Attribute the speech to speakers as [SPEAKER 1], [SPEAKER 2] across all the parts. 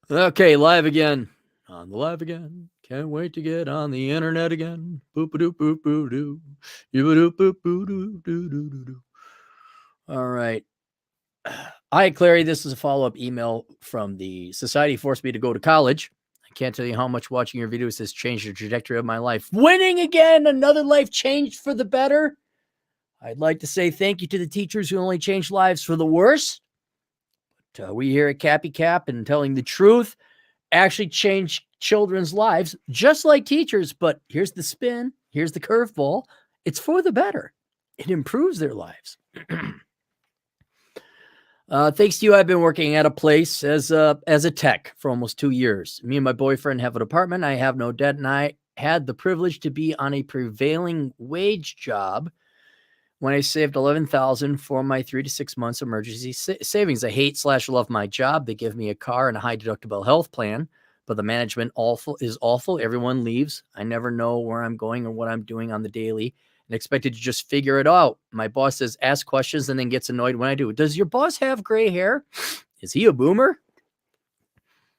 [SPEAKER 1] Okay, live again. On the live again. Can't wait to get on the internet again. Boop a doop boop boo doo. You doop boop boo doo doo doo doo doo. All right. Hi, Clary. This is a follow up email from the Society Forced Me to Go to College. I can't tell you how much watching your videos has changed the trajectory of my life. Winning again! Another life changed for the better. I'd like to say thank you to the teachers who only changed lives for the worse. But we here at Cappy Cap and telling the truth actually change children's lives, just like teachers. But here's the spin, here's the curveball. It's for the better. It improves their lives. Thanks to you, I've been working at a place as a tech for almost 2 years. Me and my boyfriend have an apartment. I have no debt, and I had the privilege to be on a prevailing wage job when I saved $11,000 for my 3 to 6 months emergency savings. I hate/love my job. They give me a car and a high deductible health plan, but the management is awful. Everyone leaves. I never know where I'm going or what I'm doing on the daily, and expected to just figure it out. My boss says ask questions and then gets annoyed when I do. Does your boss have gray hair? Is he a boomer?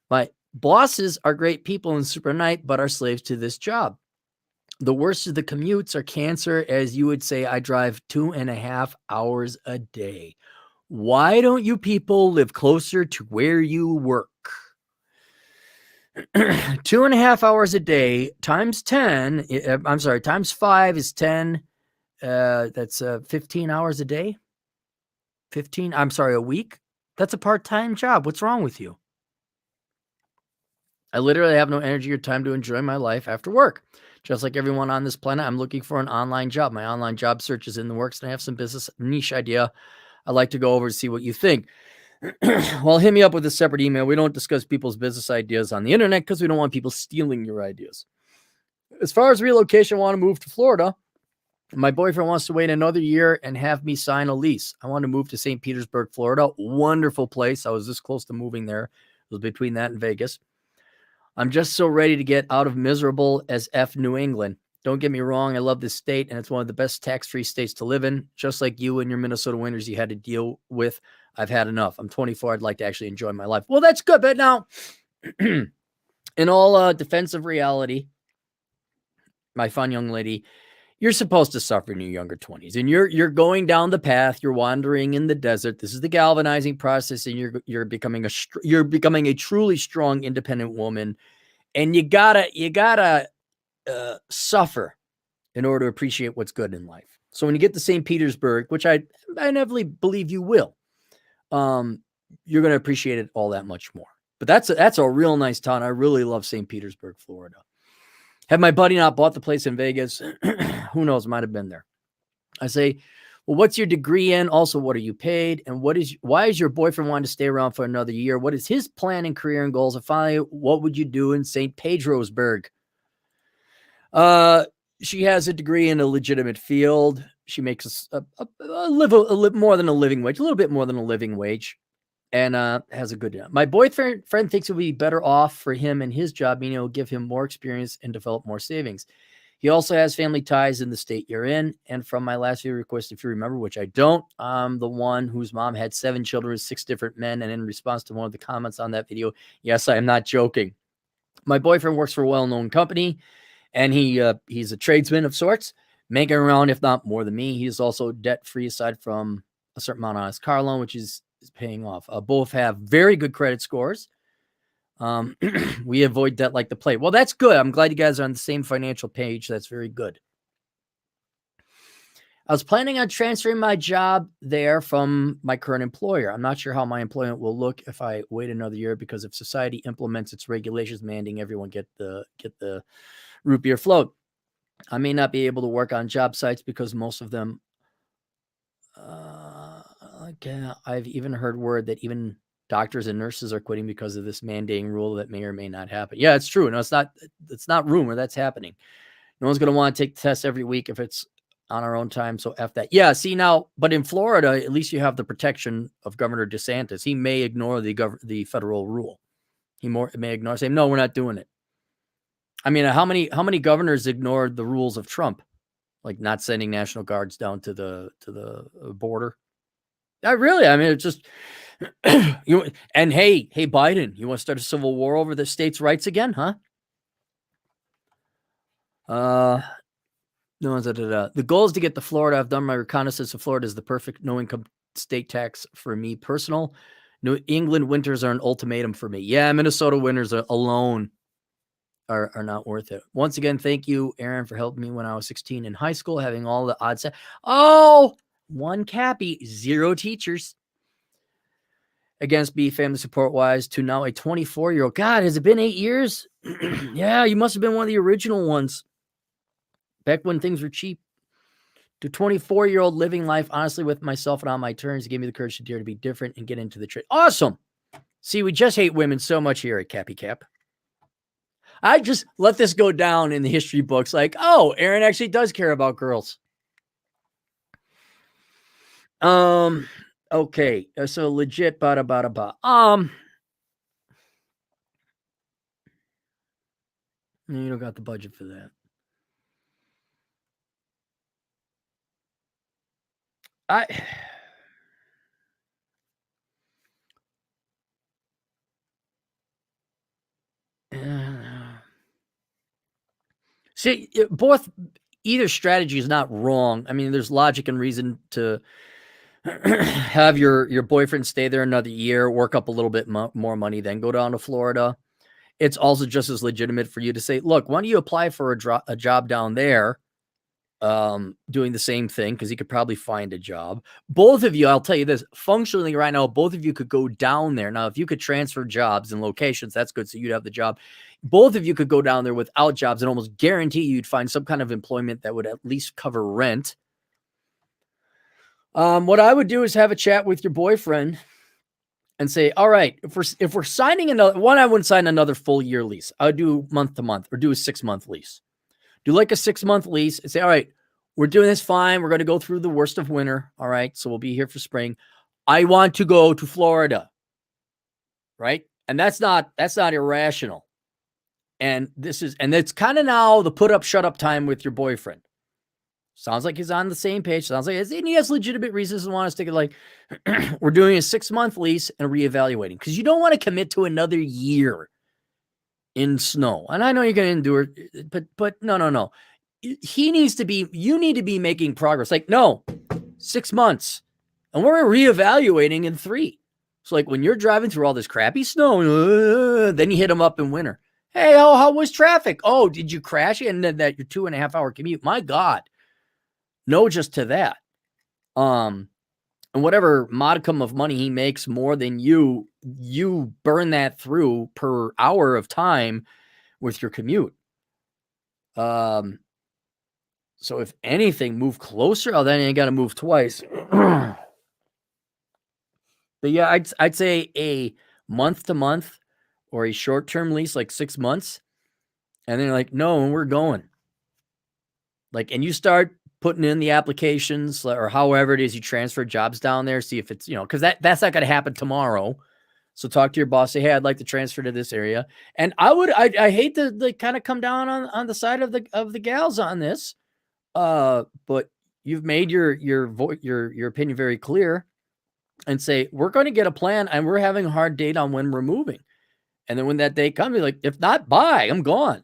[SPEAKER 1] My bosses are great people and super nice, but are slaves to this job. The worst of the commutes are cancer. As you would say, I drive 2.5 hours a day. Why don't you people live closer to where you work? 2.5 hours a day times 10. I'm sorry, times 5 is 10. That's 15 hours a day. 15. I'm sorry, a week. That's a part-time job. What's wrong with you? I literally have no energy or time to enjoy my life after work. Just like everyone on this planet, I'm looking for an online job. My online job search is in the works, and I have some business niche idea I'd like to go over to see what you think. Well, hit me up with a separate email. We don't discuss people's business ideas on the internet because we don't want people stealing your ideas. As far as relocation, I want to move to Florida. My boyfriend wants to wait another year and have me sign a lease. I want to move to St. Petersburg, Florida. Wonderful place. I was this close to moving there. It was between that and Vegas. I'm just so ready to get out of miserable as F New England. Don't get me wrong, I love this state, and it's one of the best tax-free states to live in. Just like you and your Minnesota winters you had to deal with, I've had enough. I'm 24. I'd like to actually enjoy my life. Well, that's good, but now, in all defensive reality, my fun young lady, you're supposed to suffer in your younger 20s, and you're going down the path. You're wandering in the desert. This is the galvanizing process, and you're becoming a truly strong, independent woman. And you gotta suffer in order to appreciate what's good in life. So when you get to St. Petersburg, which I inevitably believe you will, you're going to appreciate it all that much more. But that's a real nice town. I really love St. Petersburg, Florida. Had my buddy not bought the place in Vegas, who knows, might have been there. I say, well, what's your degree in? Also, what are you paid? And why is your boyfriend wanting to stay around for another year? What is his plan and career and goals? And finally, what would you do in St. Petersburg? She has a degree in a legitimate field. She makes a more than a living wage, a little bit more than a living wage, and has a good. My boyfriend thinks it would be better off for him and his job, meaning it will give him more experience and develop more savings. He also has family ties in the state you're in. And from my last video request, if you remember, which I don't, I'm the one whose mom had 7 children with 6 different men. And in response to one of the comments on that video, yes, I am not joking. My boyfriend works for a well-known company, and he's a tradesman of sorts, making around, if not more than me. He is also debt-free aside from a certain amount on his car loan, which is paying off. Both have very good credit scores. We avoid debt like the plague. Well, that's good. I'm glad you guys are on the same financial page. That's very good. I was planning on transferring my job there from my current employer. I'm not sure how my employment will look if I wait another year, because if society implements its regulations mandating everyone get the root beer float, I may not be able to work on job sites because most of them. I've even heard word that even doctors and nurses are quitting because of this mandating rule that may or may not happen. Yeah, it's true. No, it's not rumor. That's happening. No one's going to want to take the test every week if it's on our own time. So F that. Yeah, see now, but in Florida, at least you have the protection of Governor DeSantis. He may ignore the federal rule. He may ignore, say, no, we're not doing it. I mean, how many governors ignored the rules of Trump, like not sending National Guards down to the border? I mean, it's just And hey, Biden, you want to start a civil war over the states' rights again, huh? No, the goal is to get to Florida. I've done my reconnaissance of Florida is the perfect no income state tax for me personal. New England winters are an ultimatum for me. Yeah, Minnesota winters alone are not worth it. Once again, thank you, Aaron, for helping me when I was 16 in high school, having all the odds. Oh, one Cappy, 0 teachers. Against B, family support wise, to now a 24-year-old. God, has it been 8 years? Yeah, you must have been one of the original ones. Back when things were cheap. To 24-year-old living life honestly with myself and on my terms, gave me the courage to dare to be different and get into the trade. Awesome. See, we just hate women so much here at Cappy Cap. I just let this go down in the history books like, oh, Aaron actually does care about girls. Okay. So legit, you don't got the budget for that. See, either strategy is not wrong. I mean, there's logic and reason to have your boyfriend stay there another year, work up a little bit more money, then go down to Florida. It's also just as legitimate for you to say, look, why don't you apply for a job down there doing the same thing, because he could probably find a job. Both of you, I'll tell you this, functionally right now, both of you could go down there. Now, if you could transfer jobs and locations, that's good. So you'd have the job. Both of you could go down there without jobs and almost guarantee you'd find some kind of employment that would at least cover rent. What I would do is have a chat with your boyfriend and say, all right, if we're signing another one, I wouldn't sign another full year lease. I would do month to month or do a 6-month lease. Do like a 6-month lease and say, all right, we're doing this fine. We're going to go through the worst of winter. All right. So we'll be here for spring. I want to go to Florida. Right. And that's not irrational. And it's kind of now the put up, shut up time with your boyfriend. Sounds like he's on the same page. Sounds like he has legitimate reasons to want to stick it. Like we're doing a 6-month lease and reevaluating because you don't want to commit to another year in snow. And I know you're going to endure, but no. You need to be making progress. Like, no, 6 months and we're reevaluating in 3. So like when you're driving through all this crappy snow, then you hit them up in winter. Hey, how was traffic? Oh, did you crash? And then that your 2.5 hour commute, my God, no, just to that. And whatever modicum of money he makes more than you burn that through per hour of time with your commute. So if anything, move closer. Oh, then you got to move twice. But yeah, I'd say a month to month or a short-term lease, like 6 months. And then like, no, and we're going. Like, and you start putting in the applications or however it is you transfer jobs down there, see if it's, because that's not going to happen tomorrow. So talk to your boss, say, hey, I'd like to transfer to this area. And I hate to kind of come down on the side of the gals on this. But you've made your opinion very clear and say, we're going to get a plan and we're having a hard date on when we're moving. And then when that date comes, be like, if not, bye, I'm gone.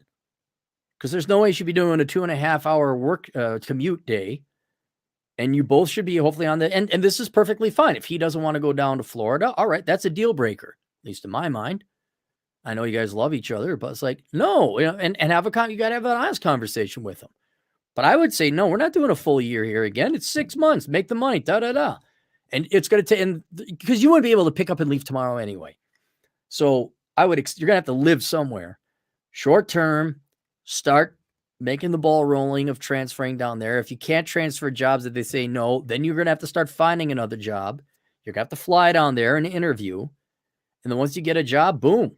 [SPEAKER 1] Because there's no way you should be doing a 2.5 hour work commute day. And you both should be hopefully on the and this is perfectly fine. If he doesn't want to go down to Florida, all right, that's a deal breaker, at least in my mind. I know you guys love each other, but it's like, no, and you got to have an honest conversation with him. But I would say, no, we're not doing a full year here again. It's 6 months. Make the money, da-da-da. And it's going to take, because you wouldn't be able to pick up and leave tomorrow anyway. So you're going to have to live somewhere. Short term, start making the ball rolling of transferring down there. If you can't transfer jobs that they say no, then you're going to have to start finding another job. You're going to have to fly down there and interview. And then once you get a job, boom,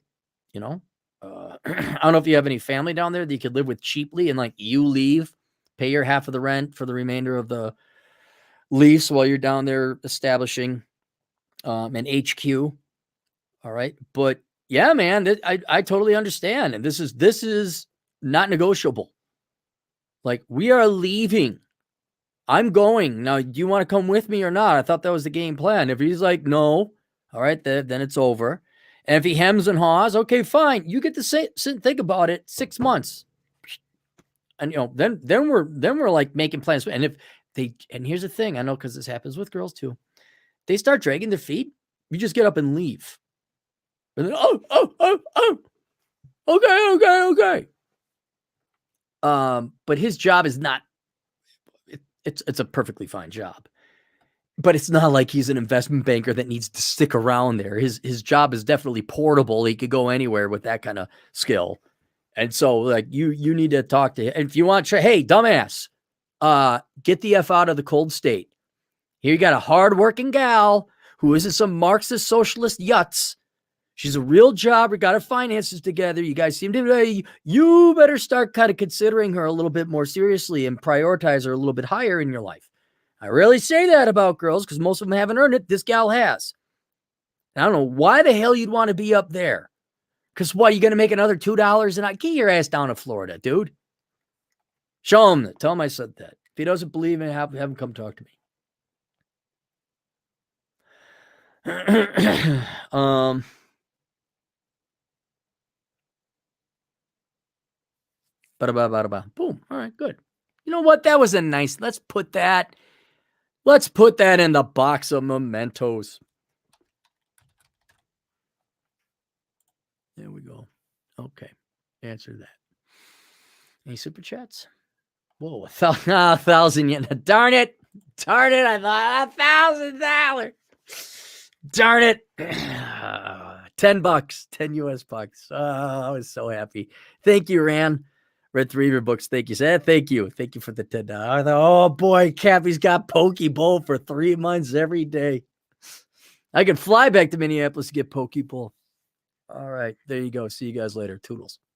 [SPEAKER 1] I don't know if you have any family down there that you could live with cheaply and like you leave, pay your half of the rent for the remainder of the lease while you're down there establishing an HQ. All right. But yeah, man, I totally understand. And this is not negotiable. Like, we are leaving. I'm going. Now, do you want to come with me or not? I thought that was the game plan. If he's like, no, All right, then it's over. And if he hems and haws, okay, fine. You get to sit and think about it 6 months. And then we're like making plans. And here's the thing, I know because this happens with girls too. They start dragging their feet, you just get up and leave. And then, okay. But his job is not. It's a perfectly fine job. But it's not like he's an investment banker that needs to stick around there. His job is definitely portable. He could go anywhere with that kind of skill. And so, like, you need to talk to him. And if you want to, hey, dumbass, get the F out of the cold state. Here you got a hardworking gal who isn't some Marxist socialist yutz. She's a real job. We got her finances together. You guys seem to, you better start kind of considering her a little bit more seriously and prioritize her a little bit higher in your life. I really say that about girls because most of them haven't earned it. This gal has. And I don't know why the hell you'd want to be up there. Because what, you going to make another $2 and get your ass down to Florida, dude. Show him that. Tell him I said that. If he doesn't believe in it, have him come talk to me. Bada ba. Boom. All right, good. You know what? That was a nice. Let's put that in the box of mementos. There we go. Okay. Answer that. Any super chats? Whoa, $1,000 yen. Darn it. I thought $1,000. Darn it. $10, 10 US bucks. Oh, I was so happy. Thank you, Ran. Read 3 of your books. Thank you. Thank you. Thank you for the $10. Oh boy, Cappy's got Pokeball for 3 months every day. I can fly back to Minneapolis to get Pokeball. All right. There you go. See you guys later. Toodles.